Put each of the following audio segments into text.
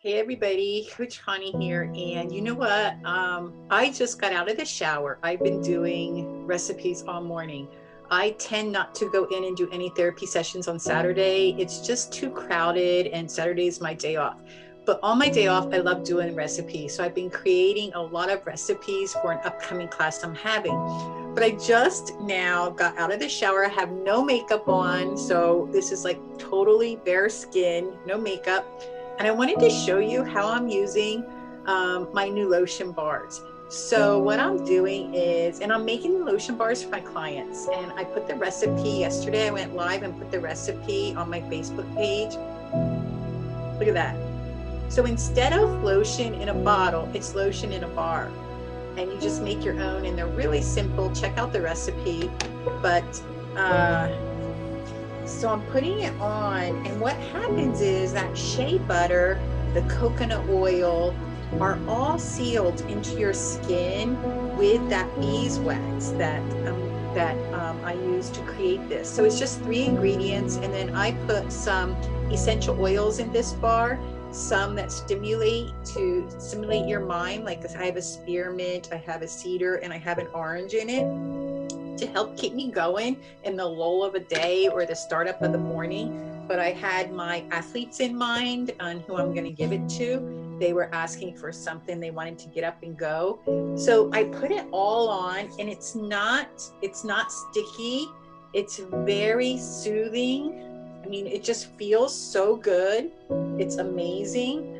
Hey everybody, Coach Connie here, and you know what? I just got out of the shower. I've been doing recipes all morning. I tend not to go in and do any therapy sessions on Saturday. It's just too crowded, and Saturday is my day off. But on my day off, I love doing recipes. So I've been creating a lot of recipes for an upcoming class I'm having. But I just now got out of the shower. I have no makeup on, so this is like totally bare skin, no makeup. And I wanted to show you how I'm using my new lotion bars. So what I'm doing is, and I'm making the lotion bars for my clients, and I put the recipe yesterday. I went live and put the recipe on my Facebook page. Look at that. So instead of lotion in a bottle, it's lotion in a bar. And you just make your own, and they're really simple. Check out the recipe. But so I'm putting it on, and what happens is that shea butter, the coconut oil are all sealed into your skin with that beeswax that I use to create this. So it's just 3 ingredients, and then I put some essential oils in this bar, some that stimulate your mind, like I have a spearmint, I have a cedar, and I have an orange in it to help keep me going in the lull of a day or the startup of the morning. But I had my athletes in mind on who I'm going to give it to. They were asking for something, they wanted to get up and go. So I put it all on, and it's not sticky. It's very soothing. I mean, it just feels so good. It's amazing.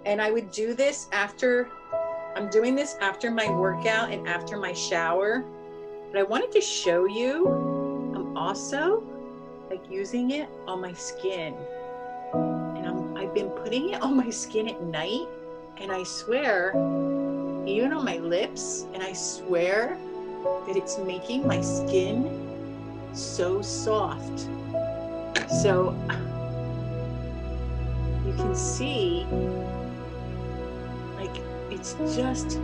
And I would do this I'm doing this after my workout and after my shower. But I wanted to show you, I'm also like using it on my skin. And I've been putting it on my skin at night, and I swear, even on my lips, and I swear that it's making my skin so soft. So you can see, like, it's just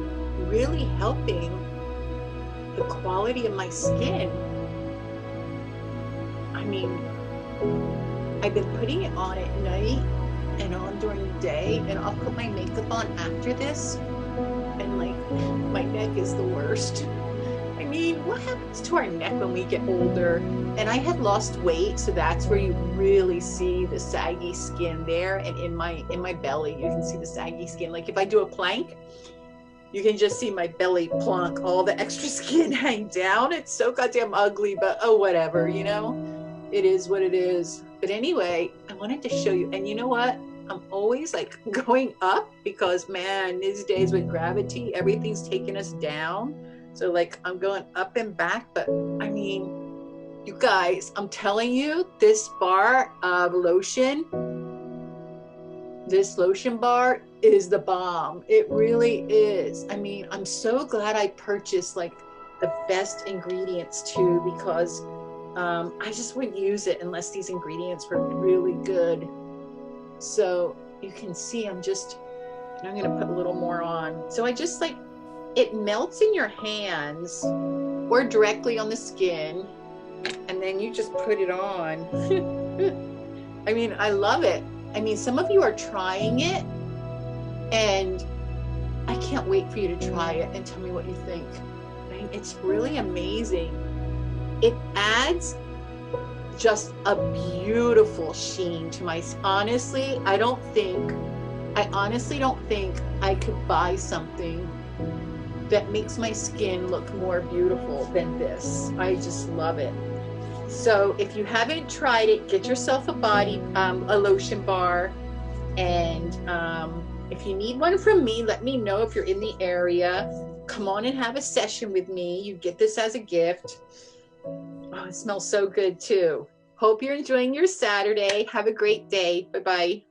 really helping the quality of my skin. I mean, I've been putting it on at night and on during the day, and I'll put my makeup on after this, and like, my neck is the worst. I mean, what happens to our neck when we get older? And I had lost weight, so that's where you really see the saggy skin there, and in my belly you can see the saggy skin. Like if I do a plank, you can just see my belly plunk, all the extra skin hang down. It's so goddamn ugly, but oh, whatever, you know? It is what it is. But anyway, I wanted to show you. And you know what? I'm always like going up because, man, these days with gravity, everything's taking us down. So like I'm going up and back. But I mean, you guys, I'm telling you, this bar of lotion, this lotion bar is the bomb. It really is. I mean, I'm so glad I purchased like the best ingredients too, because I just wouldn't use it unless these ingredients were really good. So you can see I'm going to put a little more on. So I just like, it melts in your hands or directly on the skin, and then you just put it on. I mean, I love it. I mean, some of you are trying it, and I can't wait for you to try it and tell me what you think. I mean, it's really amazing. It adds just a beautiful sheen to my, honestly, I honestly don't think I could buy something that makes my skin look more beautiful than this. I just love it. So if you haven't tried it, get yourself a lotion bar. And if you need one from me, let me know if you're in the area. Come on and have a session with me. You get this as a gift. Oh, it smells so good too. Hope you're enjoying your Saturday. Have a great day. Bye-bye.